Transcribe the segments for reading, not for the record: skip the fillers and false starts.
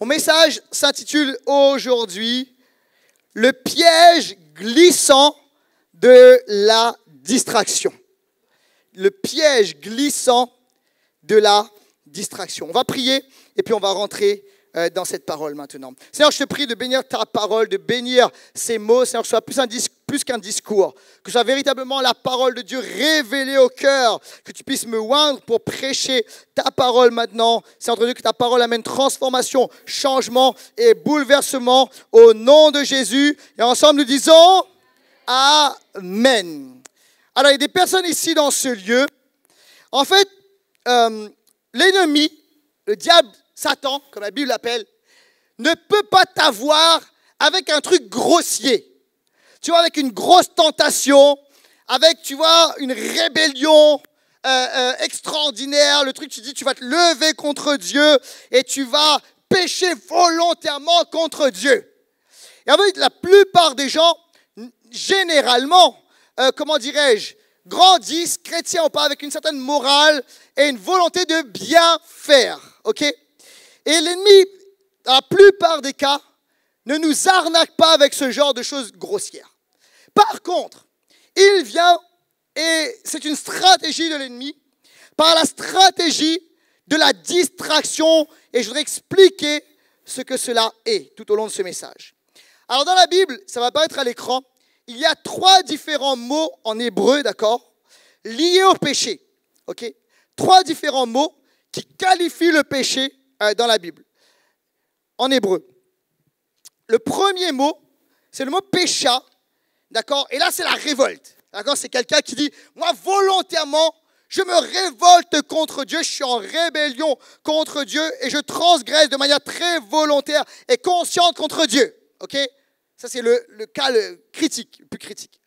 Mon message s'intitule aujourd'hui « Le piège glissant de la distraction ». Le piège glissant de la distraction. On va prier et puis on va rentrer dans cette parole maintenant. Seigneur, je te prie de bénir ta parole, de bénir ces mots, Seigneur, que ce soit plus qu'un discours, que ce soit véritablement la parole de Dieu révélée au cœur, que tu puisses me oindre pour prêcher ta parole maintenant. Seigneur Dieu, que ta parole amène transformation, changement et bouleversement au nom de Jésus. Et ensemble, nous disons Amen. Alors, il y a des personnes ici dans ce lieu. En fait, l'ennemi, le diable, Satan, comme la Bible l'appelle, ne peut pas t'avoir avec un truc grossier. Tu vois, avec une grosse tentation, avec, tu vois, une rébellion extraordinaire. Le truc, tu dis, tu vas te lever contre Dieu et tu vas pécher volontairement contre Dieu. Et en fait, la plupart des gens, généralement, comment dirais-je, grandissent, chrétiens ou pas, avec une certaine morale et une volonté de bien faire. Ok ? Et l'ennemi, dans la plupart des cas, ne nous arnaque pas avec ce genre de choses grossières. Par contre, il vient, et c'est une stratégie de l'ennemi, par la stratégie de la distraction, et je voudrais expliquer ce que cela est tout au long de ce message. Alors dans la Bible, ça va apparaître à l'écran, il y a 3 différents mots en hébreu, d'accord, liés au péché. Ok ? 3 différents mots qui qualifient le péché dans la Bible, en hébreu. Le premier mot, c'est le mot pécha, d'accord? Et là, c'est la révolte, d'accord? C'est quelqu'un qui dit, moi, volontairement, je me révolte contre Dieu, je suis en rébellion contre Dieu et je transgresse de manière très volontaire et consciente contre Dieu, ok? Ça, c'est le cas critique, le plus critique.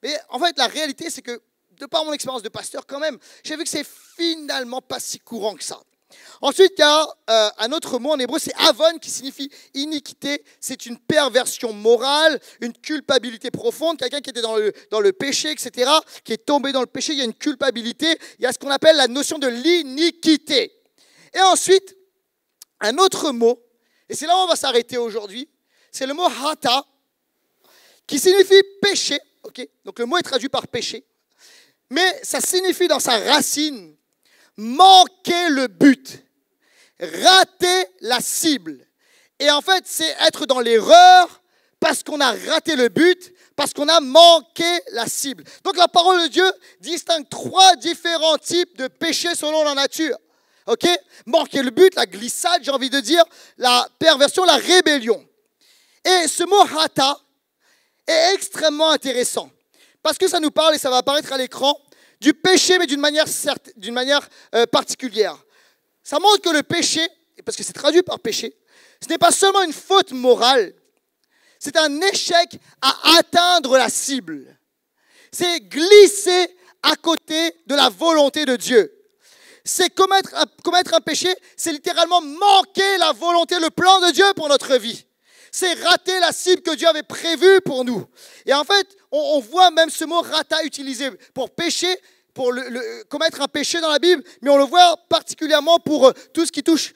Mais en fait, la réalité, c'est que, de par mon expérience de pasteur quand même, j'ai vu que c'est finalement pas si courant que ça. Ensuite, il y a un autre mot en hébreu, c'est avon, qui signifie iniquité. C'est une perversion morale, une culpabilité profonde. Quelqu'un qui était dans le péché, etc., qui est tombé dans le péché, il y a une culpabilité. Il y a ce qu'on appelle la notion de l'iniquité. Et ensuite, un autre mot, et c'est là où on va s'arrêter aujourd'hui, c'est le mot hata, qui signifie péché. Okay ? Donc le mot est traduit par péché. Mais ça signifie dans sa racine manquer le but, rater la cible. Et en fait, c'est être dans l'erreur parce qu'on a raté le but, parce qu'on a manqué la cible. Donc la parole de Dieu distingue 3 différents types de péchés selon la nature. Ok ? Manquer le but, la glissade, j'ai envie de dire, la perversion, la rébellion. Et ce mot hata est extrêmement intéressant parce que ça nous parle, et ça va apparaître à l'écran, du péché, mais d'une manière particulière. Ça montre que le péché, parce que c'est traduit par péché, ce n'est pas seulement une faute morale, c'est un échec à atteindre la cible. C'est glisser à côté de la volonté de Dieu. C'est commettre un péché, c'est littéralement manquer la volonté, le plan de Dieu pour notre vie. C'est rater la cible que Dieu avait prévue pour nous. Et en fait, on voit même ce mot rata utilisé pour pécher, pour commettre un péché dans la Bible, mais on le voit particulièrement pour tout ce qui touche,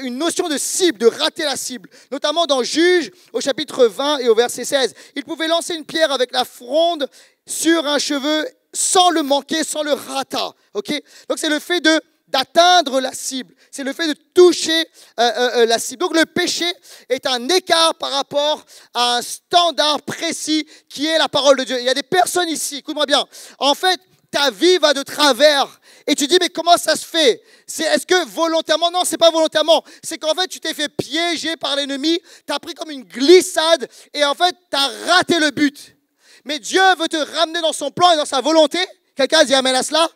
une notion de cible, de rater la cible. Notamment dans Juges, au chapitre 20 et au verset 16. Il pouvait lancer une pierre avec la fronde sur un cheveu sans le manquer, sans le rata. Okay ? Donc c'est le fait d'atteindre la cible. C'est le fait de toucher la cible. Donc le péché est un écart par rapport à un standard précis qui est la parole de Dieu. Il y a des personnes ici, écoute-moi bien, en fait, ta vie va de travers et tu dis, mais comment ça se fait ? Est-ce que volontairement ? Non, c'est pas volontairement. C'est qu'en fait, tu t'es fait piéger par l'ennemi, tu as pris comme une glissade et en fait, tu as raté le but. Mais Dieu veut te ramener dans son plan et dans sa volonté. Quelqu'un dit amen à cela ?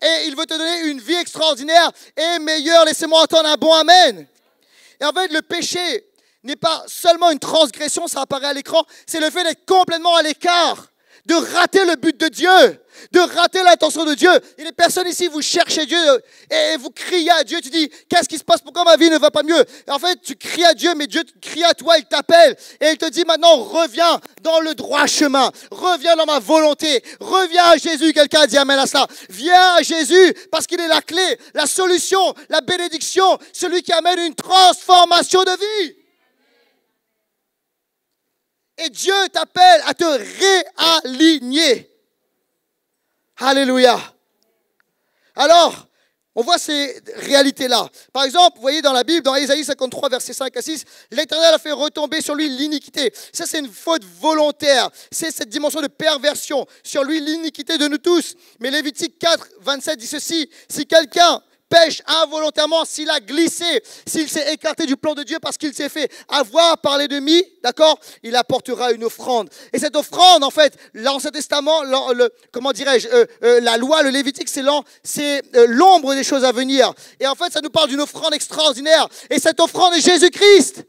Et il veut te donner une vie extraordinaire et meilleure. Laissez-moi entendre un bon amen. Et en fait, le péché n'est pas seulement une transgression, ça apparaît à l'écran, c'est le fait d'être complètement à l'écart de rater le but de Dieu, de rater l'intention de Dieu. Il y a des personnes ici, vous cherchez Dieu et vous criez à Dieu, tu dis, qu'est-ce qui se passe, pourquoi ma vie ne va pas mieux? Et en fait, tu cries à Dieu, mais Dieu crie à toi, il t'appelle et il te dit maintenant, reviens dans le droit chemin, reviens dans ma volonté, reviens à Jésus. Quelqu'un a dit amen à cela. Viens à Jésus parce qu'il est la clé, la solution, la bénédiction, celui qui amène une transformation de vie. Et Dieu t'appelle à te réaligner. Alléluia. Alors, on voit ces réalités-là. Par exemple, vous voyez dans la Bible, dans Ésaïe 53, versets 5 à 6, l'Éternel a fait retomber sur lui l'iniquité. Ça, c'est une faute volontaire. C'est cette dimension de perversion. Sur lui, l'iniquité de nous tous. Mais Lévitique 4, 27 dit ceci, si quelqu'un pêche involontairement, s'il a glissé, s'il s'est écarté du plan de Dieu parce qu'il s'est fait avoir par l'ennemi, d'accord, il apportera une offrande. Et cette offrande, en fait, l'Ancien Testament, comment dirais-je, la loi, le Lévitique, c'est l'ombre des choses à venir. Et en fait, ça nous parle d'une offrande extraordinaire. Et cette offrande est Jésus-Christ.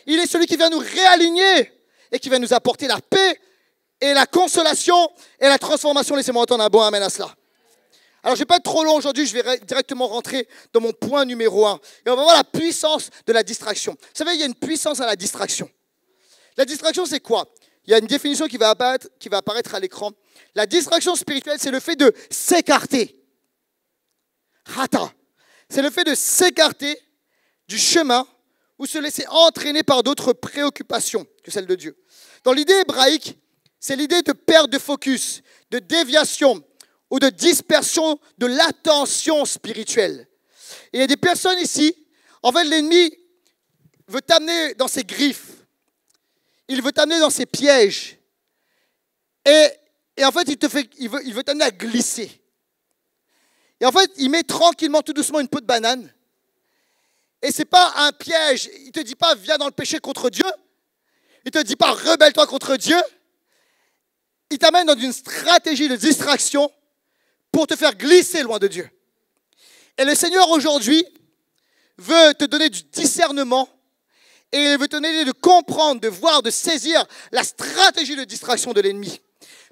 Il est celui qui vient nous réaligner et qui va nous apporter la paix et la consolation et la transformation. Laissez-moi entendre un bon amen à cela. Alors, je ne vais pas être trop long aujourd'hui, je vais directement rentrer dans mon point numéro 1. Et on va voir la puissance de la distraction. Vous savez, il y a une puissance à la distraction. La distraction, c'est quoi? Il y a une définition qui va apparaître à l'écran. La distraction spirituelle, c'est le fait de s'écarter. Hata. C'est le fait de s'écarter du chemin ou se laisser entraîner par d'autres préoccupations que celles de Dieu. Dans l'idée hébraïque, c'est l'idée de perte de focus, de déviation, ou de dispersion de l'attention spirituelle. Et il y a des personnes ici, en fait, l'ennemi veut t'amener dans ses griffes. Il veut t'amener dans ses pièges. Et en fait, il veut t'amener à glisser. Et en fait, il met tranquillement, tout doucement, une peau de banane. Et ce n'est pas un piège. Il ne te dit pas, viens dans le péché contre Dieu. Il ne te dit pas, rebelle-toi contre Dieu. Il t'amène dans une stratégie de distraction pour te faire glisser loin de Dieu. Et le Seigneur aujourd'hui veut te donner du discernement et il veut te donner de comprendre, de voir, de saisir la stratégie de distraction de l'ennemi.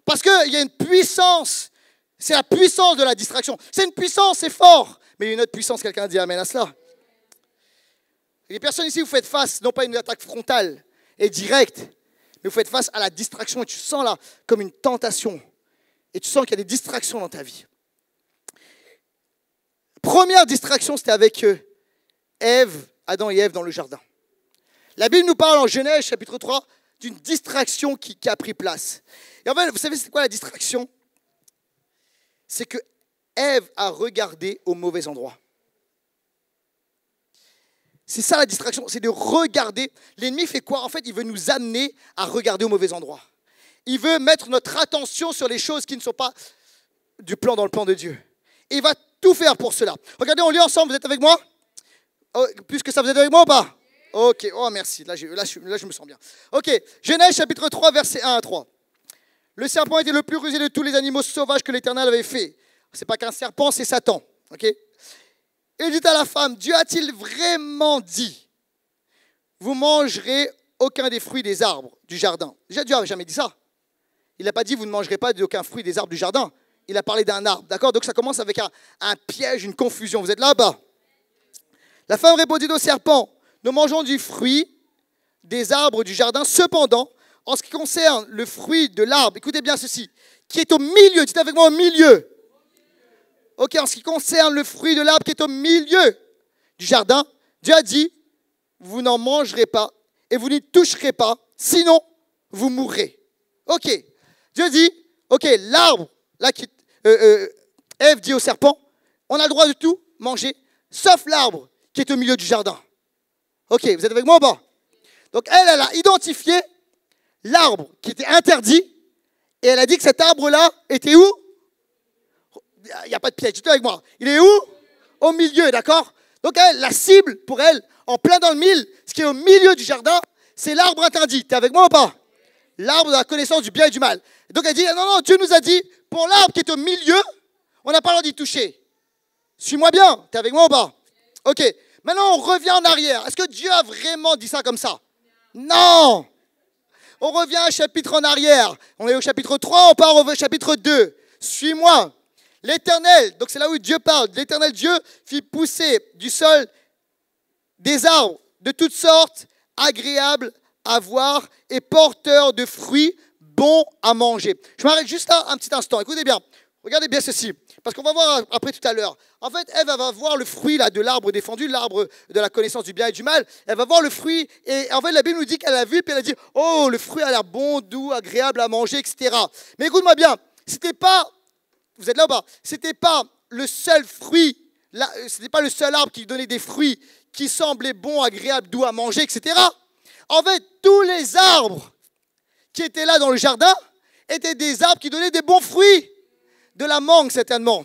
Parce qu'il y a une puissance, c'est la puissance de la distraction. C'est une puissance, c'est fort, mais il y a une autre puissance, quelqu'un dit amen à cela. Les personnes ici, vous faites face, non pas à une attaque frontale et directe, mais vous faites face à la distraction et tu sens là comme une tentation. Et tu sens qu'il y a des distractions dans ta vie. Première distraction, c'était avec Adam et Ève dans le jardin. La Bible nous parle en Genèse, chapitre 3, d'une distraction qui a pris place. Et en fait, vous savez c'est quoi la distraction? C'est que Ève a regardé au mauvais endroit. C'est ça la distraction, c'est de regarder. L'ennemi fait quoi? En fait, il veut nous amener à regarder au mauvais endroit. Il veut mettre notre attention sur les choses qui ne sont pas dans le plan de Dieu. Et il va tout faire pour cela. Regardez, on lit ensemble, vous êtes avec moi? Puisque ça, vous êtes avec moi ou pas? Ok, oh merci, là je me sens bien. Ok, Genèse chapitre 3, versets 1 à 3. Le serpent était le plus rusé de tous les animaux sauvages que l'Éternel avait fait. Ce n'est pas qu'un serpent, c'est Satan. Ok. Il dit à la femme, Dieu a-t-il vraiment dit, vous mangerez aucun des fruits des arbres du jardin? Déjà, Dieu n'avait jamais dit ça. Il n'a pas dit, vous ne mangerez pas d'aucun fruit des arbres du jardin. Il a parlé d'un arbre, d'accord? Donc ça commence avec un piège, une confusion. Vous êtes là-bas? La femme répondit au serpent, nous mangeons du fruit des arbres du jardin. Cependant, en ce qui concerne le fruit de l'arbre, écoutez bien ceci, qui est au milieu, dites avec moi au milieu. Ok, en ce qui concerne le fruit de l'arbre qui est au milieu du jardin, Dieu a dit, vous n'en mangerez pas et vous n'y toucherez pas, sinon vous mourrez. Ok, Dieu dit, ok, l'arbre, là, Ève dit au serpent, on a le droit de tout manger, sauf l'arbre qui est au milieu du jardin. Ok, vous êtes avec moi ou pas? Donc elle a identifié l'arbre qui était interdit et elle a dit que cet arbre-là était où? Il n'y a pas de piège, tu es avec moi. Il est où? Au milieu, d'accord? Donc elle, la cible pour elle, en plein dans le mille, ce qui est au milieu du jardin, c'est l'arbre interdit. Tu es avec moi ou pas? L'arbre de la connaissance du bien et du mal. Donc elle dit, non, Dieu nous a dit, pour l'arbre qui est au milieu, on n'a pas le droit d'y toucher. Suis-moi bien, tu es avec moi ou pas? Ok, maintenant on revient en arrière. Est-ce que Dieu a vraiment dit ça comme ça? Non. On revient un chapitre en arrière. On est au chapitre 3, on part au chapitre 2. Suis-moi. L'Éternel, donc c'est là où Dieu parle. L'Éternel Dieu fit pousser du sol des arbres de toutes sortes, agréables à voir et porteurs de fruits bons à manger. Je m'arrête juste là un petit instant. Écoutez bien. Regardez bien ceci. Parce qu'on va voir après tout à l'heure. En fait, Ève va voir le fruit là, de l'arbre défendu, l'arbre de la connaissance du bien et du mal. Elle va voir le fruit. Et en fait, la Bible nous dit qu'elle a vu, puis elle a dit, oh, le fruit a l'air bon, doux, agréable à manger, etc. Mais écoute-moi bien. C'était pas, vous êtes là ou pas? C'était pas le seul fruit, c'était pas le seul arbre qui donnait des fruits qui semblaient bons, agréables, doux à manger, etc. En fait, tous les arbres qui étaient là dans le jardin étaient des arbres qui donnaient des bons fruits. De la mangue, certainement.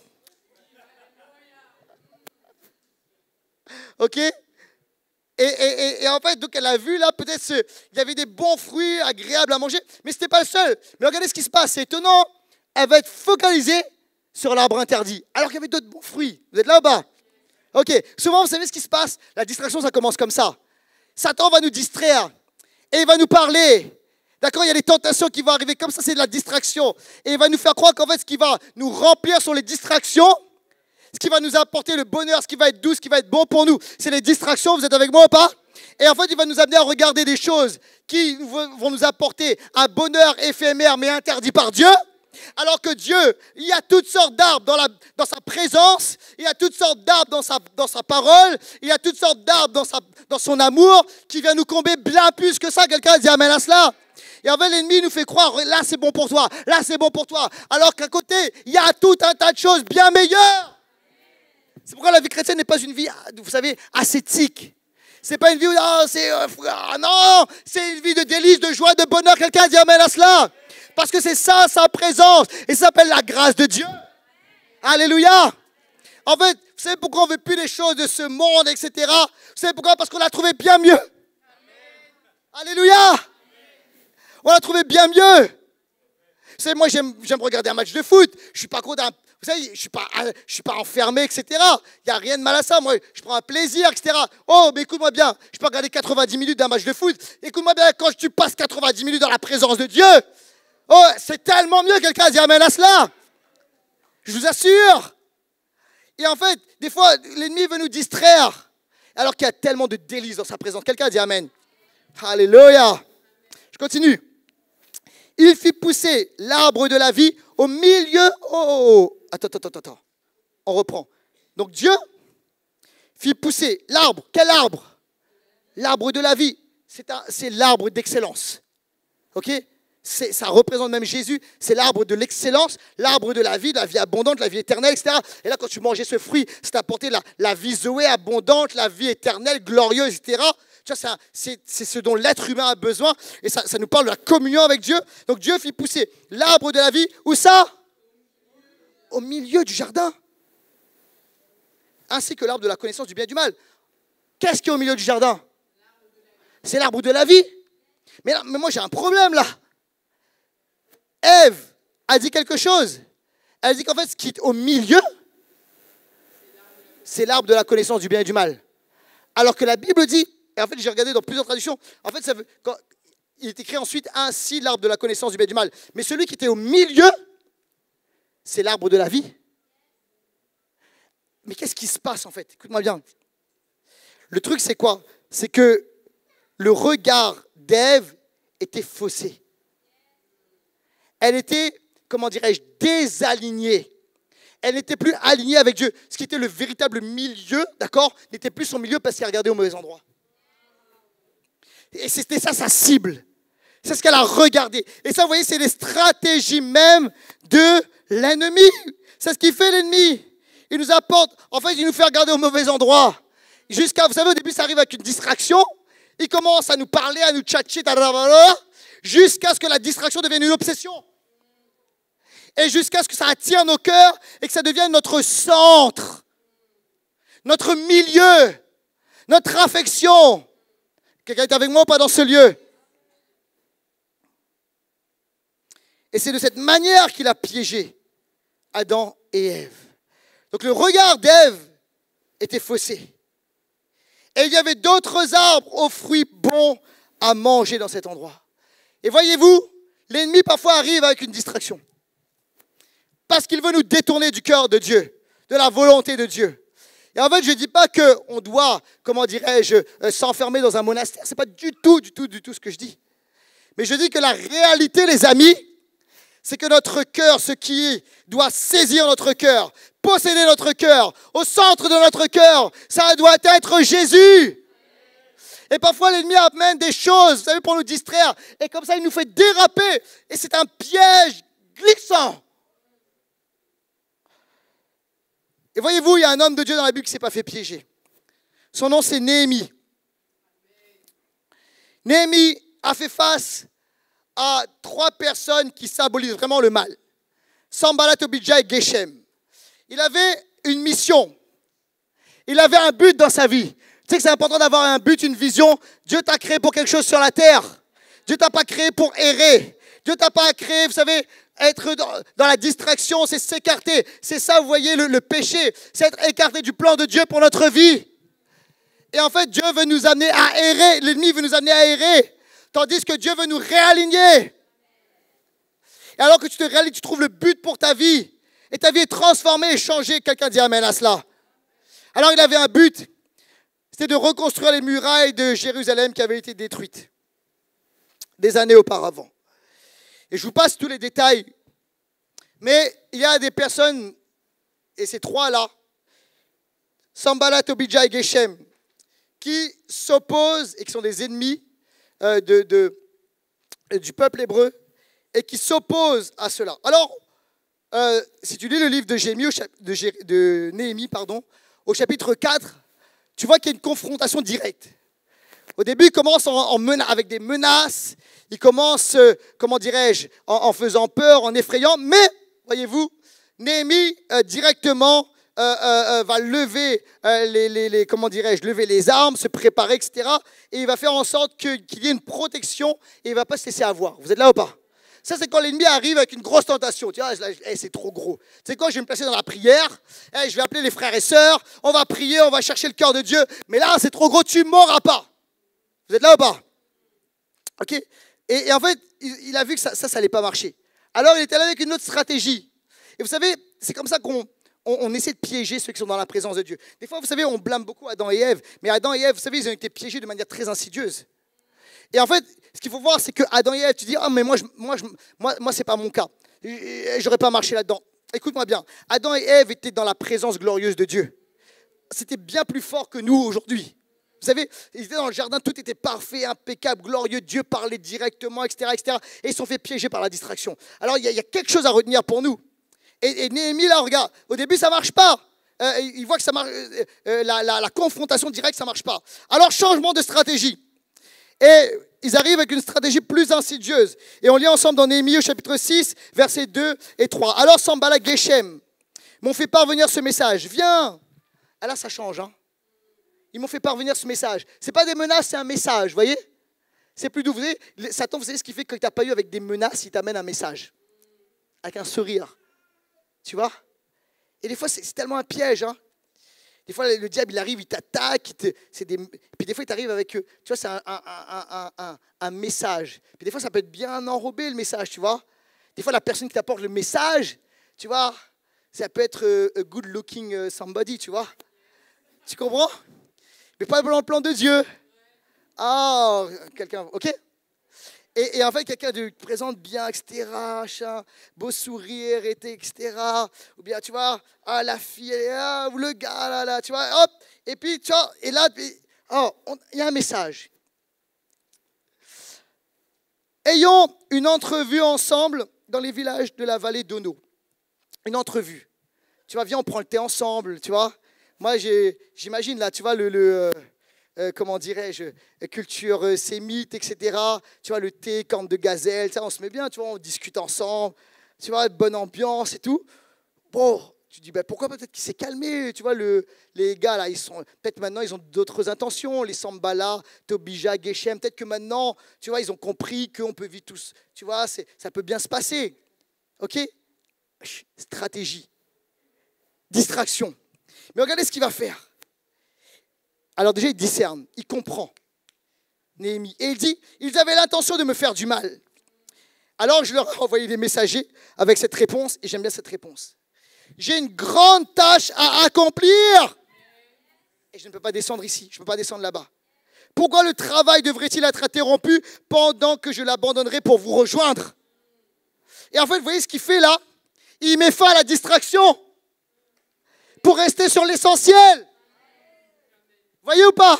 OK? Et en fait, donc elle a vu là, peut-être il y avait des bons fruits agréables à manger, mais ce n'était pas le seul. Mais regardez ce qui se passe, c'est étonnant. Elle va être focalisée sur l'arbre interdit, alors qu'il y avait d'autres bons fruits. Vous êtes là ou pas? OK. Souvent, vous savez ce qui se passe? La distraction, ça commence comme ça. Satan va nous distraire et il va nous parler. D'accord, il y a des tentations qui vont arriver comme ça, c'est de la distraction. Et il va nous faire croire qu'en fait, ce qui va nous remplir sont les distractions, ce qui va nous apporter le bonheur, ce qui va être doux, ce qui va être bon pour nous, c'est les distractions. Vous êtes avec moi ou pas? Et en fait, il va nous amener à regarder des choses qui vont nous apporter un bonheur éphémère mais interdit par Dieu. Alors que Dieu, il y a toutes sortes d'arbres dans sa présence, il y a toutes sortes d'arbres dans sa parole, il y a toutes sortes d'arbres dans son amour qui vient nous combler bien plus que ça. Quelqu'un dit amen à cela? Et en fait, l'ennemi nous fait croire, là c'est bon pour toi, là c'est bon pour toi. Alors qu'à côté, il y a tout un tas de choses bien meilleures. C'est pourquoi la vie chrétienne n'est pas une vie, vous savez, ascétique. C'est pas une vie où, non, c'est une vie de délices, de joie, de bonheur. Quelqu'un dit amen à cela? Parce que c'est ça, sa présence. Et ça s'appelle la grâce de Dieu. Alléluia. En fait, vous savez pourquoi on ne veut plus les choses de ce monde, etc. Vous savez pourquoi? Parce qu'on a trouvé bien mieux. Amen. Alléluia. On a trouvé bien mieux. Vous savez, moi, j'aime regarder un match de foot. Je suis pas content. Vous savez, je suis pas enfermé, etc. Il n'y a rien de mal à ça. Moi, je prends un plaisir, etc. Oh, mais écoute-moi bien. Je peux regarder 90 minutes d'un match de foot. Écoute-moi bien, quand tu passes 90 minutes dans la présence de Dieu, oh, c'est tellement mieux. Quelqu'un dit amen à cela. Je vous assure. Et en fait, des fois, l'ennemi veut nous distraire. Alors qu'il y a tellement de délices dans sa présence. Quelqu'un dit amen. Alléluia. Je continue. Il fit pousser l'arbre de la vie au milieu. Attends. On reprend. Donc Dieu fit pousser l'arbre. Quel arbre? L'arbre de la vie. C'est l'arbre d'excellence. OK? Ça représente même Jésus. C'est l'arbre de l'excellence, l'arbre de la vie abondante, la vie éternelle, etc. Et là, quand tu mangeais ce fruit, ça t'apportait la vie zoé abondante, la vie éternelle, glorieuse, etc. Tu vois, c'est ce dont l'être humain a besoin. Et ça nous parle de la communion avec Dieu. Donc Dieu fit pousser l'arbre de la vie. Où ça? Au milieu du jardin. Ainsi que l'arbre de la connaissance du bien et du mal. Qu'est-ce qui est au milieu du jardin? C'est l'arbre de la vie. Mais moi, j'ai un problème là. Ève a dit quelque chose. Elle a dit qu'en fait, ce qui est au milieu, c'est l'arbre de la connaissance du bien et du mal. Alors que la Bible dit, et en fait, j'ai regardé dans plusieurs traductions, en fait, il est écrit ensuite ainsi l'arbre de la connaissance du bien et du mal. Mais celui qui était au milieu, c'est l'arbre de la vie. Mais qu'est-ce qui se passe en fait? Écoute-moi bien. Le truc, c'est quoi? C'est que le regard d'Ève était faussé. Elle était, comment dirais-je, désalignée. Elle n'était plus alignée avec Dieu. Ce qui était le véritable milieu, d'accord, n'était plus son milieu parce qu'elle regardait au mauvais endroit. Et c'était ça sa cible. C'est ce qu'elle a regardé. Et ça, vous voyez, c'est les stratégies même de l'ennemi. C'est ce qu'il fait l'ennemi. Il nous apporte, en fait, il nous fait regarder au mauvais endroit. Jusqu'à, vous savez, au début, ça arrive avec une distraction. Il commence à nous parler, à nous tchatcher, jusqu'à ce que la distraction devienne une obsession. Et jusqu'à ce que ça attire nos cœurs et que ça devienne notre centre, notre milieu, notre affection. Quelqu'un est avec moi ou pas dans ce lieu? Et c'est de cette manière qu'il a piégé Adam et Ève. Donc le regard d'Ève était faussé. Et il y avait d'autres arbres aux fruits bons à manger dans cet endroit. Et voyez-vous, l'ennemi parfois arrive avec une distraction. Parce qu'il veut nous détourner du cœur de Dieu, de la volonté de Dieu. Et en fait, je ne dis pas qu'on doit, comment dirais-je, s'enfermer dans un monastère. Ce n'est pas du tout ce que je dis. Mais je dis que la réalité, les amis, c'est que notre cœur, ce qui doit saisir notre cœur, posséder notre cœur, au centre de notre cœur, ça doit être Jésus. Et parfois, l'ennemi amène des choses, vous savez, pour nous distraire. Et comme ça, il nous fait déraper. Et c'est un piège glissant. Et voyez-vous, il y a un homme de Dieu dans la Bible qui ne s'est pas fait piéger. Son nom, c'est Néhémie. Néhémie a fait face à 3 personnes qui symbolisent vraiment le mal. Sanballat, Tobidja et Geshem. Il avait une mission. Il avait un but dans sa vie. Tu sais que c'est important d'avoir un but, une vision. Dieu t'a créé pour quelque chose sur la terre. Dieu t'a pas créé pour errer. Dieu t'a pas créé, vous savez, être dans la distraction, c'est s'écarter. C'est ça, vous voyez, le péché. C'est être écarté du plan de Dieu pour notre vie. Et en fait, Dieu veut nous amener à errer. L'ennemi veut nous amener à errer. Tandis que Dieu veut nous réaligner. Et alors que tu te réalignes, tu trouves le but pour ta vie. Et ta vie est transformée et changée. Quelqu'un dit amen à cela. Alors il avait un but. C'était de reconstruire les murailles de Jérusalem qui avaient été détruites des années auparavant. Et je vous passe tous les détails. Mais il y a des personnes, et ces 3-là, Sanballat, Tobidja et Geshem, qui s'opposent et qui sont des ennemis du peuple hébreu et qui s'opposent à cela. Alors, si tu lis le livre de Néhémie, au chapitre 4, tu vois qu'il y a une confrontation directe. Au début, il commence avec des menaces, il commence, comment dirais-je, en faisant peur, en effrayant, mais, voyez-vous, Néhémie directement va lever lever les armes, se préparer, etc. Et il va faire en sorte qu'il y ait une protection et il ne va pas se laisser avoir. Vous êtes là ou pas? Ça, c'est quand l'ennemi arrive avec une grosse tentation. Tu vois, c'est trop gros. Tu sais quoi, je vais me placer dans la prière. Je vais appeler les frères et sœurs. On va prier, on va chercher le cœur de Dieu. Mais là, c'est trop gros, tu ne m'auras pas. Vous êtes là ou pas? OK? Et en fait, il a vu que ça n'allait pas marcher. Alors, il est allé avec une autre stratégie. Et vous savez, c'est comme ça qu'on essaie de piéger ceux qui sont dans la présence de Dieu. Des fois, vous savez, on blâme beaucoup Adam et Ève. Mais Adam et Ève, vous savez, ils ont été piégés de manière très insidieuse. Et en fait, ce qu'il faut voir, c'est que Adam et Ève, tu dis, ah, mais moi, c'est pas mon cas. J'aurais pas marché là-dedans. Écoute-moi bien. Adam et Ève étaient dans la présence glorieuse de Dieu. C'était bien plus fort que nous aujourd'hui. Vous savez, ils étaient dans le jardin, tout était parfait, impeccable, glorieux. Dieu parlait directement, etc., etc. Et ils sont fait piéger par la distraction. Alors, il y a quelque chose à retenir pour nous. Et Néhémie, là, regarde, au début, ça ne marche pas. Il voit que ça marche, la confrontation directe, ça ne marche pas. Alors, changement de stratégie. Et ils arrivent avec une stratégie plus insidieuse. Et on lit ensemble dans Néhémie au chapitre 6, versets 2 et 3. Alors Sanballat, Geshem m'ont fait parvenir ce message. Viens. Ah là, ça change. Hein. Ils m'ont fait parvenir ce message. Ce n'est pas des menaces, c'est un message, vous voyez? C'est plus doux. Vous savez, Satan, vous savez ce qui fait que tu n'as pas eu avec des menaces, il t'amène un message. Avec un sourire. Tu vois? Et des fois, c'est tellement un piège. Hein. Des fois, le diable, il arrive, il t'attaque. Puis des fois, il t'arrive avec... Tu vois, c'est un message. Puis des fois, ça peut être bien enrobé, le message, tu vois. Des fois, la personne qui t'apporte le message, tu vois, ça peut être a good looking somebody, tu vois. Tu comprends? Mais pas dans le plan de Dieu. Ah, quelqu'un... OK? Et en fait, quelqu'un te présente bien, etc., beau sourire, etc. Ou bien, tu vois, ah, la fille, ou le gars, là, tu vois, hop. Et puis, tu vois, et là, il y a un message. Ayons une entrevue ensemble dans les villages de la vallée d'Ono. Une entrevue. Tu vois, viens, on prend le thé ensemble, tu vois. Moi, j'imagine, là, tu vois, comment dirais-je, culture sémite, etc. Tu vois, le thé, corne de gazelle, ça, on se met bien, tu vois, on discute ensemble, tu vois, bonne ambiance et tout. Bon, tu dis, ben, pourquoi peut-être qu'il s'est calmé, tu vois, les gars, là, peut-être maintenant, ils ont d'autres intentions, les Sanballat, Tobidja, Geshem, peut-être que maintenant, tu vois, ils ont compris qu'on peut vivre tous, tu vois, ça peut bien se passer. OK? Stratégie. Distraction. Mais regardez ce qu'il va faire. Alors déjà, il discerne, il comprend. Néhémie. Et il dit, ils avaient l'intention de me faire du mal. Alors je leur ai envoyé des messagers avec cette réponse, et j'aime bien cette réponse. J'ai une grande tâche à accomplir. Et je ne peux pas descendre ici, je ne peux pas descendre là-bas. Pourquoi le travail devrait-il être interrompu pendant que je l'abandonnerai pour vous rejoindre? Et en fait, vous voyez ce qu'il fait là? Il met fin à la distraction pour rester sur l'essentiel. Voyez ou pas?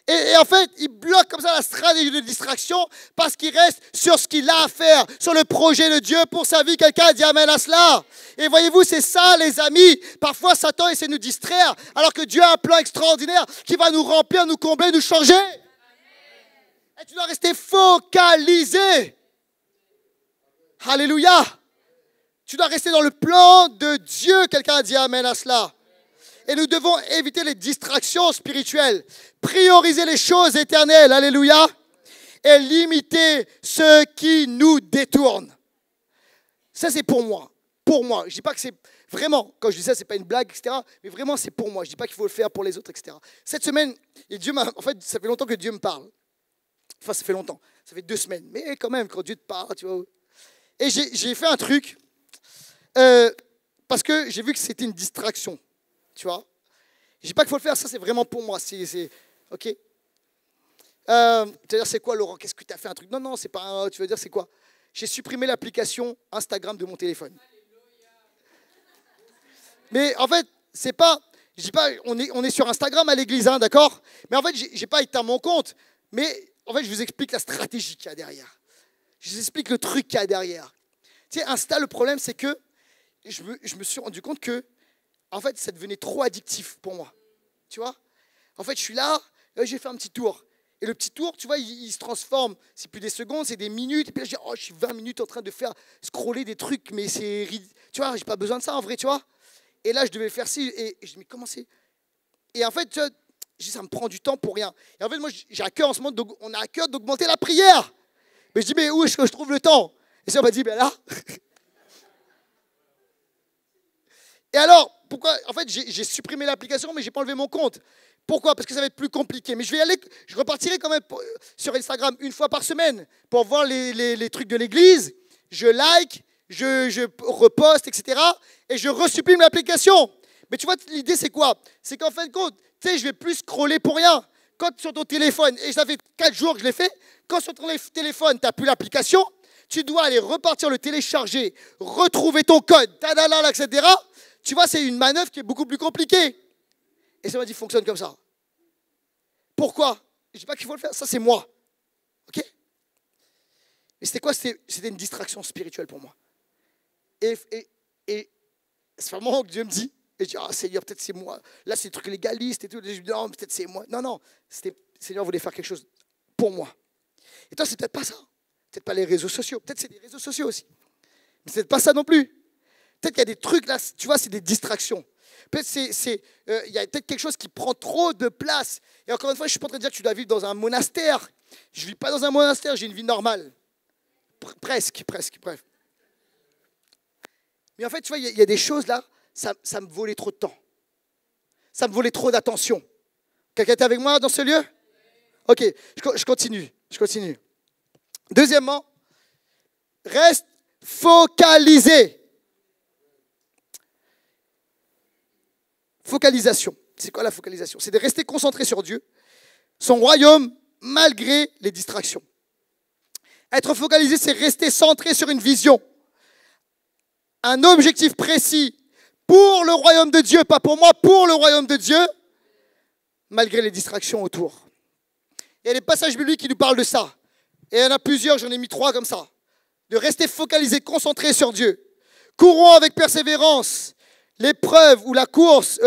Et en fait, il bloque comme ça la stratégie de distraction parce qu'il reste sur ce qu'il a à faire, sur le projet de Dieu pour sa vie. Quelqu'un a dit amen à cela. Et voyez-vous, c'est ça les amis. Parfois, Satan essaie de nous distraire alors que Dieu a un plan extraordinaire qui va nous remplir, nous combler, nous changer. Et tu dois rester focalisé. Alléluia. Tu dois rester dans le plan de Dieu. Quelqu'un a dit amen à cela. Et nous devons éviter les distractions spirituelles, prioriser les choses éternelles, alléluia, et limiter ce qui nous détourne. Ça, c'est pour moi. Pour moi. Je ne dis pas que c'est vraiment, quand je dis ça, ce n'est pas une blague, etc. Mais vraiment, c'est pour moi. Je ne dis pas qu'il faut le faire pour les autres, etc. Cette semaine, et Dieu en fait, ça fait longtemps que Dieu me parle. Enfin, ça fait longtemps. Ça fait 2 semaines. Mais quand même, quand Dieu te parle, tu vois. Et j'ai fait un truc parce que j'ai vu que c'était une distraction. Tu vois, je ne dis pas qu'il faut le faire, ça c'est vraiment pour moi. Ok. Tu vas dire, c'est quoi, Laurent? Qu'est-ce que tu as fait un truc? Non, c'est pas. Tu veux dire, c'est quoi? J'ai supprimé l'application Instagram de mon téléphone. Mais en fait, c'est pas. Je dis pas, on est sur Instagram à l'église, hein, d'accord? Mais en fait, j'ai pas éteint mon compte. Mais en fait, je vous explique la stratégie qu'il y a derrière. Je vous explique le truc qu'il y a derrière. Tu sais, Insta, le problème, c'est que je me suis rendu compte que en fait, ça devenait trop addictif pour moi. Tu vois? En fait, je suis là, j'ai fait un petit tour. Et le petit tour, tu vois, il se transforme. C'est plus des secondes, c'est des minutes. Et puis là, je dis, oh, je suis 20 minutes en train de faire scroller des trucs, mais c'est... Tu vois, j'ai pas besoin de ça en vrai, tu vois? Et là, je devais faire ci. Et je dis, mais comment c'est? Et en fait, tu vois, ça me prend du temps pour rien. Et en fait, moi, j'ai à cœur en ce moment, on a à cœur d'augmenter la prière. Mais je dis, mais où est-ce que je trouve le temps? Et ça, on m'a dit, ben là. Et alors, pourquoi? En fait, j'ai supprimé l'application, mais je n'ai pas enlevé mon compte. Pourquoi? Parce que ça va être plus compliqué. Mais je repartirai quand même sur Instagram 1 fois par semaine pour voir les trucs de l'église. Je like, je reposte, etc. Et je resupprime l'application. Mais tu vois, l'idée, c'est quoi? C'est qu'en fin de compte, tu sais, je ne vais plus scroller pour rien. Quand sur ton téléphone, et ça fait 4 jours que je l'ai fait, quand sur ton téléphone, tu n'as plus l'application, tu dois aller repartir le télécharger, retrouver ton code, tadala, etc. Tu vois, c'est une manœuvre qui est beaucoup plus compliquée. Et ça m'a dit, fonctionne comme ça. Pourquoi? Je ne dis pas qu'il faut le faire, ça c'est moi. Ok? Mais c'était quoi? C'était une distraction spirituelle pour moi. Et c'est vraiment que Dieu me dit, et je dis, ah Seigneur, peut-être c'est moi. Là, c'est des trucs légalistes et tout. Et je dis, non, peut-être c'est moi. Non, Seigneur voulait faire quelque chose pour moi. Et toi, c'est peut-être pas ça. Peut-être pas les réseaux sociaux. Peut-être c'est des réseaux sociaux aussi. Mais c'est peut-être pas ça non plus. Peut-être qu'il y a des trucs là, tu vois, c'est des distractions. Peut-être il y a peut-être quelque chose qui prend trop de place. Et encore une fois, je ne suis pas en train de dire que tu dois vivre dans un monastère. Je ne vis pas dans un monastère, j'ai une vie normale. Presque, bref. Mais en fait, tu vois, il y a des choses là, ça me volait trop de temps. Ça me volait trop d'attention. Quelqu'un est avec moi dans ce lieu? Ok, je continue. Deuxièmement, reste focalisé. Focalisation. C'est quoi la focalisation? C'est de rester concentré sur Dieu, son royaume, malgré les distractions. Être focalisé, c'est rester centré sur une vision, un objectif précis pour le royaume de Dieu, pas pour moi, pour le royaume de Dieu, malgré les distractions autour. Il y a des passages bibliques qui nous parlent de ça. Et il y en a plusieurs, j'en ai mis 3 comme ça. De rester focalisé, concentré sur Dieu. Courons avec persévérance l'épreuve ou la course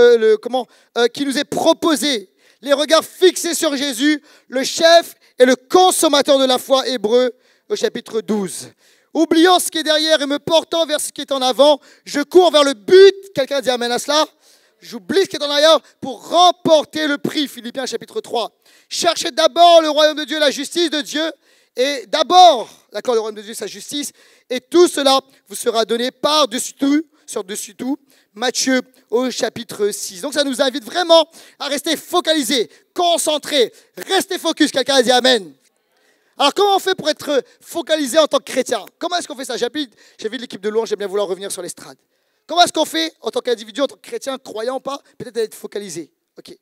qui nous est proposée. Les regards fixés sur Jésus, le chef et le consommateur de la foi, Hébreux, au chapitre 12. Oubliant ce qui est derrière et me portant vers ce qui est en avant, je cours vers le but. Quelqu'un dit amen à cela? J'oublie ce qui est en arrière pour remporter le prix. Philippiens chapitre 3. Cherchez d'abord le royaume de Dieu, la justice de Dieu. Et d'abord, d'accord, le royaume de Dieu, sa justice. Et tout cela vous sera donné par-dessus tout. Matthieu au chapitre 6. Donc ça nous invite vraiment à rester focalisés, concentrés, rester focus. Quelqu'un a dit amen. Alors, comment on fait pour être focalisé en tant que chrétien? Comment est-ce qu'on fait ça? J'ai vu l'équipe de louange, j'aime bien vouloir revenir sur l'estrade. Comment est-ce qu'on fait en tant qu'individu, en tant que chrétien, croyant ou pas, peut-être d'être focalisé? Ok.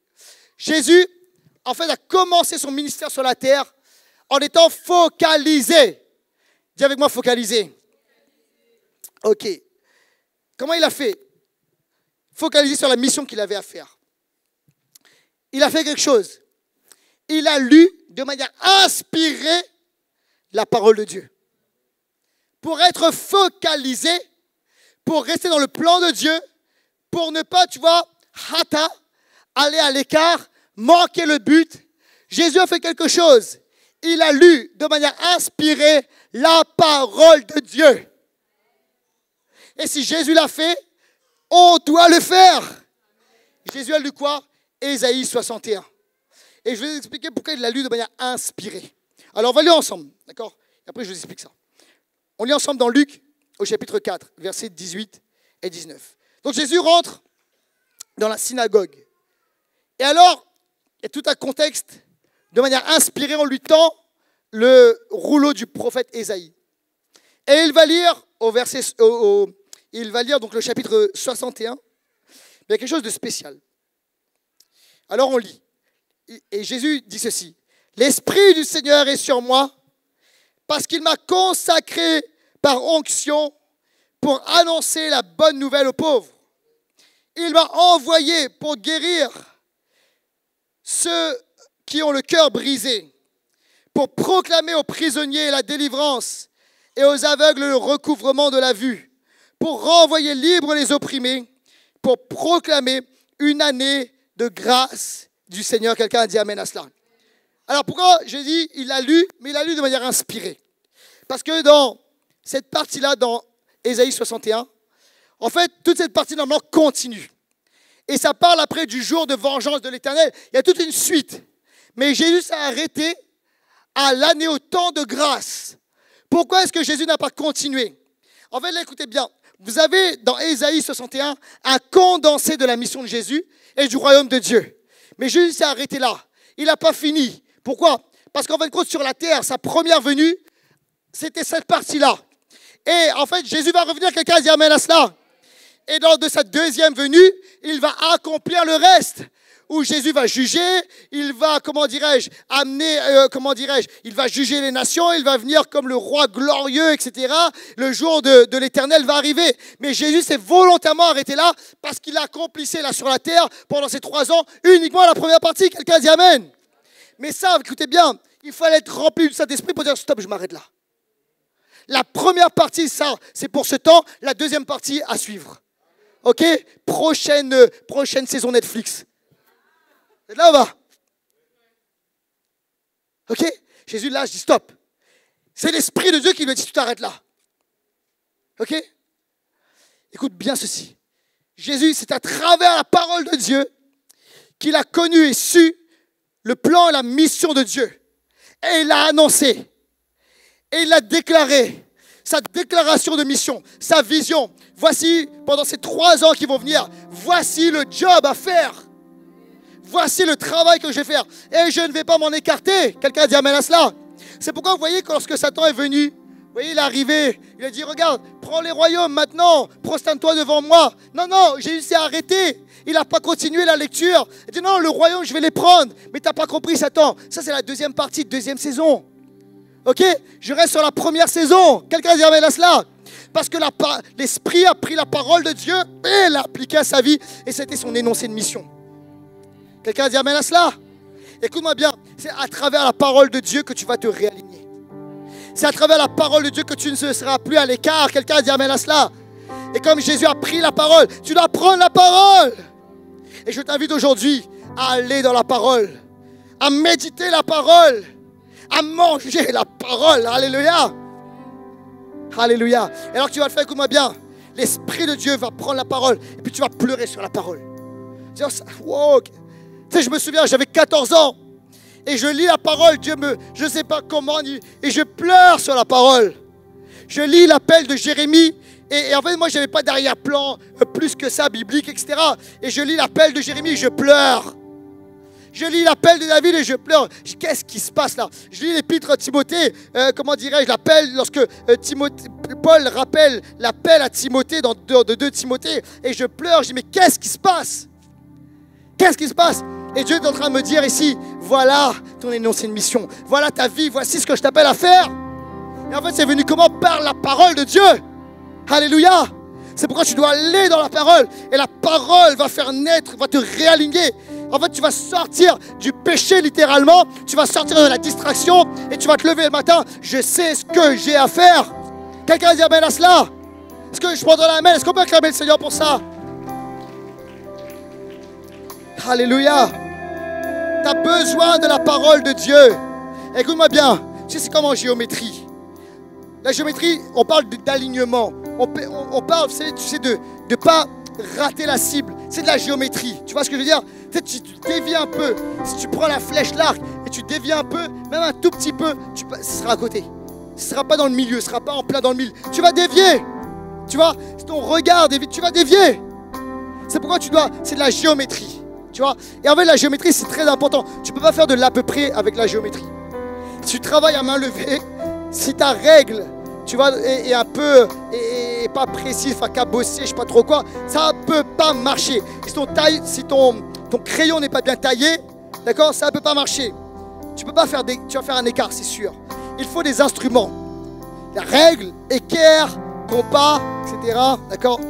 Jésus, en fait, a commencé son ministère sur la terre en étant focalisé. Dis avec moi, focalisé. Ok. Comment il a fait? Focalisé sur la mission qu'il avait à faire. Il a fait quelque chose. Il a lu de manière inspirée la parole de Dieu. Pour être focalisé, pour rester dans le plan de Dieu, pour ne pas, tu vois, aller à l'écart, manquer le but, Jésus a fait quelque chose. Il a lu de manière inspirée la parole de Dieu. Et si Jésus l'a fait, on doit le faire. Jésus a lu quoi? Ésaïe 61. Et je vais vous expliquer pourquoi il l'a lu de manière inspirée. Alors on va lire ensemble, d'accord? Et après je vous explique ça. On lit ensemble dans Luc, au chapitre 4, versets 18 et 19. Donc Jésus rentre dans la synagogue. Et alors, il y a tout un contexte, de manière inspirée, on lui tend le rouleau du prophète Ésaïe. Et il va lire il va lire donc le chapitre 61. Il y a quelque chose de spécial. Alors on lit. Et Jésus dit ceci. L'Esprit du Seigneur est sur moi parce qu'il m'a consacré par onction pour annoncer la bonne nouvelle aux pauvres. Il m'a envoyé pour guérir ceux qui ont le cœur brisé, pour proclamer aux prisonniers la délivrance et aux aveugles le recouvrement de la vue, pour renvoyer libres les opprimés, pour proclamer une année de grâce du Seigneur. Quelqu'un a dit amen à cela. Alors pourquoi j'ai dit il l'a lu, mais il l'a lu de manière inspirée? Parce que dans cette partie-là, dans Ésaïe 61, en fait, toute cette partie normalement continue. Et ça parle après du jour de vengeance de l'Éternel. Il y a toute une suite. Mais Jésus s'est arrêté à l'année au temps de grâce. Pourquoi est-ce que Jésus n'a pas continué? En fait, là, écoutez bien. Vous avez dans Ésaïe 61 un condensé de la mission de Jésus et du royaume de Dieu. Mais Jésus s'est arrêté là. Il n'a pas fini. Pourquoi? Parce qu'en fin de compte, sur la terre, sa première venue, c'était cette partie-là. Et en fait, Jésus va revenir, quelqu'un dit amen à cela. Et lors de sa deuxième venue, il va accomplir le reste. Où Jésus va juger, il va, il va juger les nations, il va venir comme le roi glorieux, etc. Le jour de l'Éternel va arriver. Mais Jésus s'est volontairement arrêté là parce qu'il accomplissait là sur la terre pendant ces 3 ans uniquement la première partie. Quelqu'un dit amen. Mais ça, écoutez bien, il fallait être rempli du Saint-Esprit pour dire stop, je m'arrête là. La première partie, ça, c'est pour ce temps. La deuxième partie, à suivre. Ok? Prochaine saison Netflix. Et là, on va. Ok? Jésus, là, je dis stop. C'est l'Esprit de Dieu qui me dit tu t'arrêtes là. Ok? Écoute bien ceci. Jésus, c'est à travers la parole de Dieu qu'il a connu et su le plan et la mission de Dieu. Et il a annoncé. Et il a déclaré sa déclaration de mission, sa vision. Voici, pendant ces 3 ans qui vont venir, voici le job à faire. Voici le travail que je vais faire. Et je ne vais pas m'en écarter. Quelqu'un a dit amen à cela. C'est pourquoi vous voyez que lorsque Satan est venu, vous voyez, il est arrivé, il a dit, regarde, prends les royaumes maintenant, prosterne-toi devant moi. Non, non, Jésus s'est arrêté. Il n'a pas continué la lecture. Il dit, non, le royaume, je vais les prendre. Mais tu n'as pas compris, Satan. Ça, c'est la deuxième partie, deuxième saison. Ok? Je reste sur la première saison. Quelqu'un dit amen à cela. Parce que l'Esprit a pris la parole de Dieu et l'a appliquée à sa vie. Et c'était son énoncé de mission. Quelqu'un dit amen à cela. Écoute-moi bien. C'est à travers la parole de Dieu que tu vas te réaligner. C'est à travers la parole de Dieu que tu ne seras plus à l'écart. Quelqu'un dit amen à cela. Et comme Jésus a pris la parole, tu dois prendre la parole. Et je t'invite aujourd'hui à aller dans la parole, à méditer la parole, à manger la parole. Alléluia. Alléluia. Et alors que tu vas le faire, écoute-moi bien. L'Esprit de Dieu va prendre la parole et puis tu vas pleurer sur la parole. Wow. Tu sais, je me souviens, j'avais 14 ans et je lis la parole. Je ne sais pas comment, et je pleure sur la parole. Je lis l'appel de Jérémie. Et en fait, moi, je n'avais pas d'arrière-plan plus que ça, biblique, etc. Et je lis l'appel de Jérémie, je pleure. Je lis l'appel de David et je pleure. Qu'est-ce qui se passe là? Je lis l'épître à Timothée, comment dirais-je, l'appel lorsque Paul rappelle l'appel à Timothée dans 2 Timothée et je pleure. Je dis mais qu'est-ce qui se passe? Qu'est-ce qui se passe? Et Dieu est en train de me dire ici, voilà ton énoncé de mission, voilà ta vie, voici ce que je t'appelle à faire. Et en fait c'est venu comment? Par la parole de Dieu. Alléluia. C'est pourquoi tu dois aller dans la parole. Et la parole va faire naître, va te réaligner. En fait, tu vas sortir du péché littéralement. Tu vas sortir de la distraction. Et tu vas te lever le matin. Je sais ce que j'ai à faire. Quelqu'un dit amen à cela? Est-ce que je prendrai l'amen? Est-ce qu'on peut acclamer le Seigneur pour ça? Alléluia. Tu as besoin de la parole de Dieu. Écoute-moi bien. Tu sais, c'est comme en géométrie. La géométrie, on parle d'alignement. On parle, tu sais, de ne pas rater la cible. C'est de la géométrie. Tu vois ce que je veux dire? Tu dévies un peu. Si tu prends la flèche, l'arc, et tu dévies un peu, même un tout petit peu, ce sera à côté. Ce ne sera pas dans le milieu, ce ne sera pas en plein dans le mille. Tu vas dévier. Tu vois? Si ton regard dévie, tu vas dévier. C'est pourquoi c'est de la géométrie. Tu vois? Et en fait, la géométrie, c'est très important. Tu ne peux pas faire de l'à peu près avec la géométrie. Si tu travailles à main levée, si ta règle, tu vois, est un peu, et pas précise, enfin cabossée, je sais pas trop quoi, ça ne peut pas marcher. Si ton crayon n'est pas bien taillé, d'accord, ça ne peut pas marcher. Tu vas faire un écart, c'est sûr. Il faut des instruments. La règle, équerre, compas, etc. D'accord?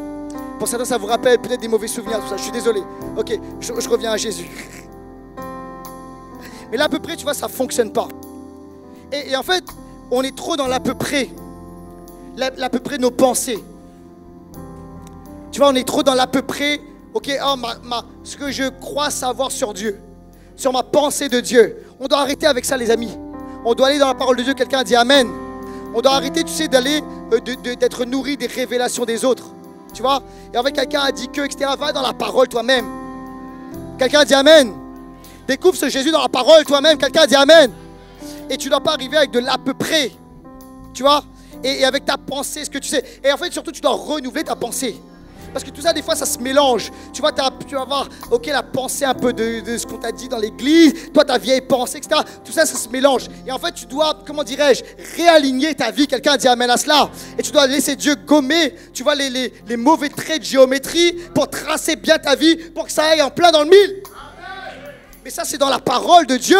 Pour certains, ça vous rappelle peut-être des mauvais souvenirs, tout ça. Je suis désolé. Ok, je reviens à Jésus. Mais là, à peu près, tu vois, ça ne fonctionne pas. Et en fait, on est trop dans l'à peu près. L'à peu près nos pensées. Tu vois, on est trop dans l'à peu près. Ok, ce que je crois savoir sur Dieu, sur ma pensée de Dieu. On doit arrêter avec ça, les amis. On doit aller dans la parole de Dieu. Quelqu'un a dit Amen. On doit arrêter, tu sais, d'aller, d'être nourri des révélations des autres. Tu vois? Et en fait, quelqu'un a dit que, etc. Va dans la parole toi-même. Quelqu'un a dit Amen. Découvre ce Jésus dans la parole toi-même. Quelqu'un a dit Amen. Et tu ne dois pas arriver avec de l'à peu près. Tu vois? Et avec ta pensée, ce que tu sais. Et en fait, surtout, tu dois renouveler ta pensée. Parce que tout ça, des fois, ça se mélange. Tu vois, tu vas avoir, ok, la pensée un peu de ce qu'on t'a dit dans l'église. Toi, ta vieille pensée, etc. Tout ça, ça se mélange. Et en fait, tu dois, comment dirais-je, réaligner ta vie. Quelqu'un a dit amen à cela. Et tu dois laisser Dieu gommer, tu vois, les mauvais traits de géométrie pour tracer bien ta vie, pour que ça aille en plein dans le mille. Mais ça, c'est dans la parole de Dieu.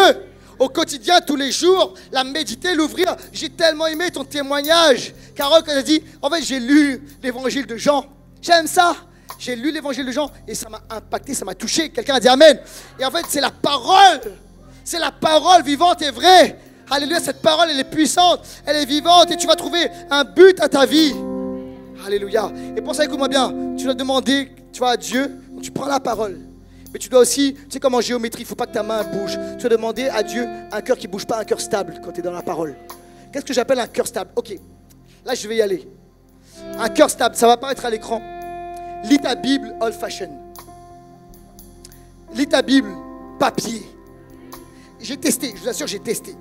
Au quotidien, tous les jours, la méditer, l'ouvrir. J'ai tellement aimé ton témoignage. Carole, quand elle a dit, en fait, j'ai lu l'évangile de Jean. J'aime ça. J'ai lu l'évangile de Jean et ça m'a impacté, ça m'a touché. Quelqu'un a dit Amen. Et en fait, c'est la parole. C'est la parole vivante et vraie. Alléluia, cette parole, elle est puissante. Elle est vivante et tu vas trouver un but à ta vie. Alléluia. Et pour ça, écoute-moi bien. Tu dois demander, tu vois, à Dieu. Tu prends la parole. Mais tu dois aussi, tu sais comme en géométrie, il ne faut pas que ta main bouge. Tu dois demander à Dieu un cœur qui ne bouge pas, un cœur stable quand tu es dans la parole. Qu'est-ce que j'appelle un cœur stable? Ok, là je vais y aller. Un cœur stable, ça va apparaître à l'écran. Lis ta Bible old fashion. Lis ta Bible papier. J'ai testé, je vous assure, j'ai testé.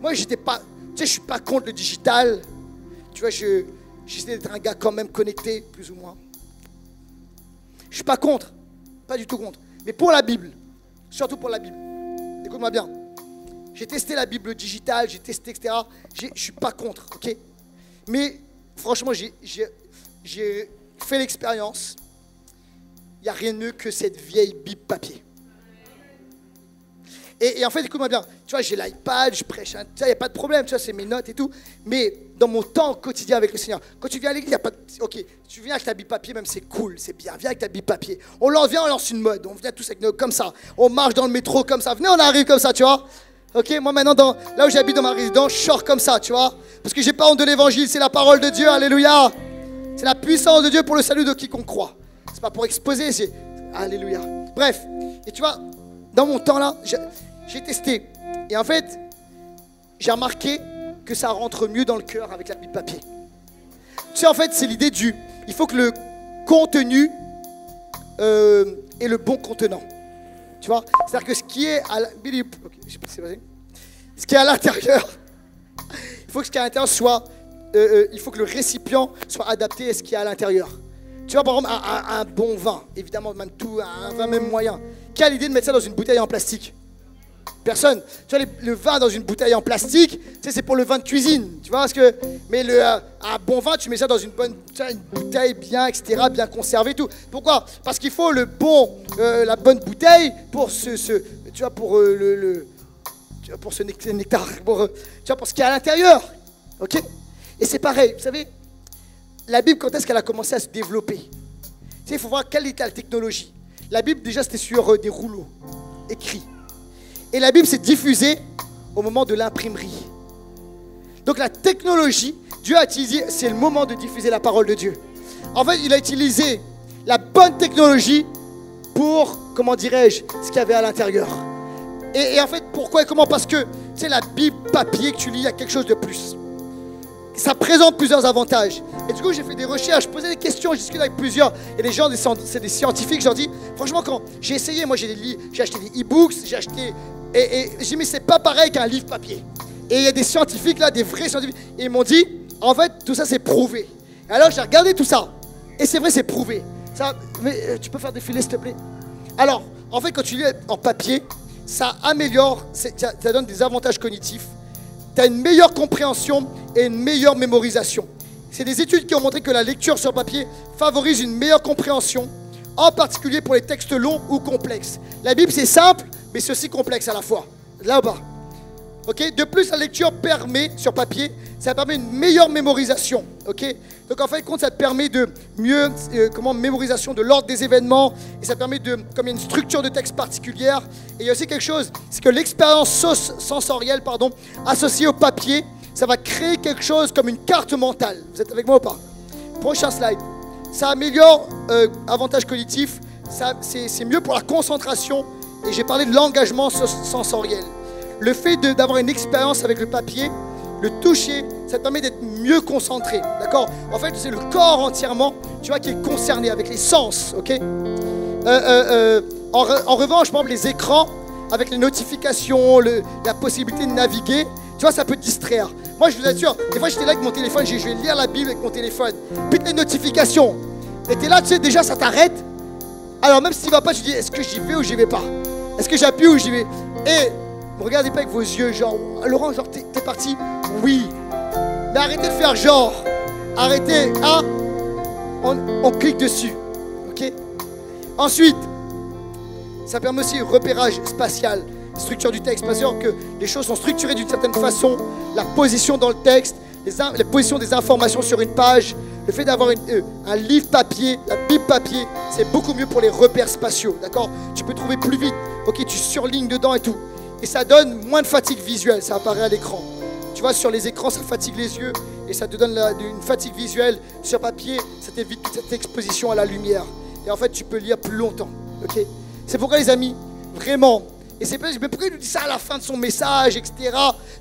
Moi, j'étais pas, tu sais, je suis pas contre le digital. Tu vois, j'essaie d'être un gars quand même connecté, plus ou moins. Je suis pas contre, pas du tout contre. Mais pour la Bible, surtout pour la Bible, écoute-moi bien. J'ai testé la Bible digitale, j'ai testé, etc. Je ne suis pas contre, ok? Mais franchement, j'ai fait l'expérience. Il n'y a rien de mieux que cette vieille Bible papier. Et en fait, écoute-moi bien. Tu vois, j'ai l'iPad, je prêche, tu vois, il n'y a pas de problème, tu vois, c'est mes notes et tout. Mais dans mon temps quotidien avec le Seigneur, quand tu viens à l'église, il n'y a pas de... Ok, tu viens avec ta Bible papier, même c'est cool, c'est bien. Viens avec ta Bible papier. On lance une mode. On vient tous avec nos, comme ça. On marche dans le métro comme ça. Venez, on arrive comme ça, tu vois. Ok, moi maintenant, là où j'habite dans ma résidence, je sors comme ça, tu vois. Parce que j'ai pas honte de l'évangile, c'est la parole de Dieu, alléluia. C'est la puissance de Dieu pour le salut de quiconque croit. C'est pas pour exposer, c'est alléluia. Bref, et tu vois, dans mon temps là, j'ai testé. Et en fait, j'ai remarqué que ça rentre mieux dans le cœur avec la Bible papier. Tu sais, en fait, c'est l'idée il faut que le contenu est le bon contenant. Tu vois, c'est-à-dire que ce qui est à ce qui est à l'intérieur, il faut que ce qui est à l'intérieur soit, il faut que le récipient soit adapté à ce qui est à l'intérieur. Tu vois, par exemple, un bon vin, évidemment, même tout, un vin même moyen. Qui a l'idée de mettre ça dans une bouteille en plastique? Personne. Tu vois, le vin dans une bouteille en plastique, tu sais, c'est pour le vin de cuisine. Tu vois, mais un bon vin, tu mets ça dans une bouteille bien, etc., bien conservée, tout. Pourquoi? Parce qu'il faut la bonne bouteille pour pour ce nectar, pour ce qu'il y a à l'intérieur. Ok? Et c'est pareil, vous savez, la Bible, quand est-ce qu'elle a commencé à se développer? Tu sais, il faut voir quelle était la technologie. La Bible, déjà, c'était sur des rouleaux écrits. Et la Bible s'est diffusée au moment de l'imprimerie. Donc la technologie, Dieu a utilisé, c'est le moment de diffuser la parole de Dieu. En fait, il a utilisé la bonne technologie pour, comment dirais-je, ce qu'il y avait à l'intérieur. Et en fait, pourquoi et comment? Parce que, tu sais, la Bible papier que tu lis, il y a quelque chose de plus. Ça présente plusieurs avantages. Et du coup, j'ai fait des recherches, posé des questions, j'ai discuté avec plusieurs. Et les gens, c'est des scientifiques, je leur dis, franchement, quand j'ai essayé, moi j'ai acheté des e-books, j'ai acheté... Et j'ai dit, mais c'est pas pareil qu'un livre papier. Et il y a des scientifiques là, des vrais scientifiques, et ils m'ont dit, en fait, tout ça c'est prouvé. Et alors j'ai regardé tout ça, et c'est vrai, c'est prouvé. Mais tu peux faire défiler, s'il te plaît? Alors, en fait, quand tu lis en papier, ça améliore, ça donne des avantages cognitifs. Tu as une meilleure compréhension et une meilleure mémorisation. C'est des études qui ont montré que la lecture sur papier favorise une meilleure compréhension, en particulier pour les textes longs ou complexes. La Bible, c'est simple, mais c'est aussi complexe à la fois. Là-bas. Okay? De plus, la lecture permet, sur papier, ça permet une meilleure mémorisation. Okay? Donc en fait, ça te permet de mieux, mémorisation de l'ordre des événements, et ça permet comme il y a une structure de texte particulière, et il y a aussi quelque chose, c'est que l'expérience sensorielle, associée au papier, ça va créer quelque chose comme une carte mentale. Vous êtes avec moi ou pas? Prochain slide. Ça améliore avantages cognitifs, c'est mieux pour la concentration, et j'ai parlé de l'engagement sensoriel. Le fait d'avoir une expérience avec le papier, le toucher, ça te permet d'être mieux concentré, d'accord? En fait, c'est le corps entièrement, tu vois, qui est concerné avec les sens, ok? En revanche, par exemple, les écrans, avec les notifications, la possibilité de naviguer, tu vois, ça peut te distraire. Moi, je vous assure, des fois, j'étais là avec mon téléphone, je vais lire la Bible avec mon téléphone. Puis les notifications, et t'es là, tu sais, déjà, ça t'arrête. Alors, même si tu ne vas pas, tu dis, est-ce que j'y vais ou j'y vais pas? Est-ce que j'appuie ou j'y vais? Et ne regardez pas avec vos yeux, genre, Laurent, genre, t'es parti? Oui. Mais arrêtez de faire genre. Arrêtez. Ah, on clique dessus. Ok? Ensuite, ça permet aussi le repérage spatial, structure du texte. Parce que les choses sont structurées d'une certaine façon, la position dans le texte, les positions des informations sur une page, le fait d'avoir un livre papier, la Bible papier, c'est beaucoup mieux pour les repères spatiaux, d'accord? Tu peux trouver plus vite, ok, tu surlignes dedans et tout. Et ça donne moins de fatigue visuelle, ça apparaît à l'écran. Tu vois, sur les écrans, ça fatigue les yeux et ça te donne une fatigue visuelle. Sur papier, ça t'évite toute cette exposition à la lumière. Et en fait, tu peux lire plus longtemps, ok? C'est pourquoi, les amis, vraiment, et c'est pas, mais pourquoi il nous dit ça à la fin de son message, etc.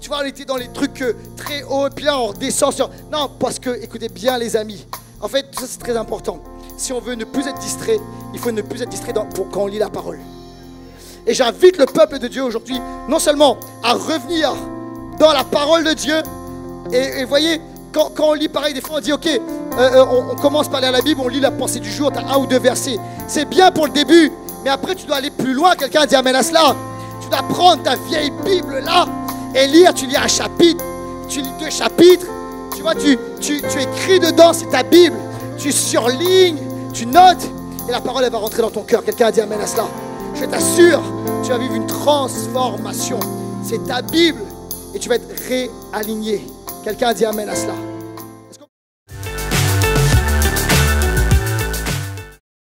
Tu vois, on était dans les trucs très hauts, et puis là, on redescend sur... Non, parce que, écoutez bien, les amis, en fait, ça, c'est très important. Si on veut ne plus être distrait, il faut ne plus être distrait quand on lit la parole. Et j'invite le peuple de Dieu aujourd'hui, non seulement à revenir dans la parole de Dieu, et voyez, quand on lit pareil, des fois on dit, ok, on commence par lire la Bible, on lit la pensée du jour, tu as un ou deux versets. C'est bien pour le début, mais après tu dois aller plus loin. Quelqu'un a dit amen à cela. Tu dois prendre ta vieille Bible là, et lire, tu lis un chapitre, tu lis 2 chapitres, tu vois, tu écris dedans, c'est ta Bible, tu surlignes, tu notes, et la parole elle va rentrer dans ton cœur. Quelqu'un a dit amen à cela. Je t'assure, tu vas vivre une transformation. C'est ta Bible et tu vas être réaligné. Quelqu'un a dit amen à cela.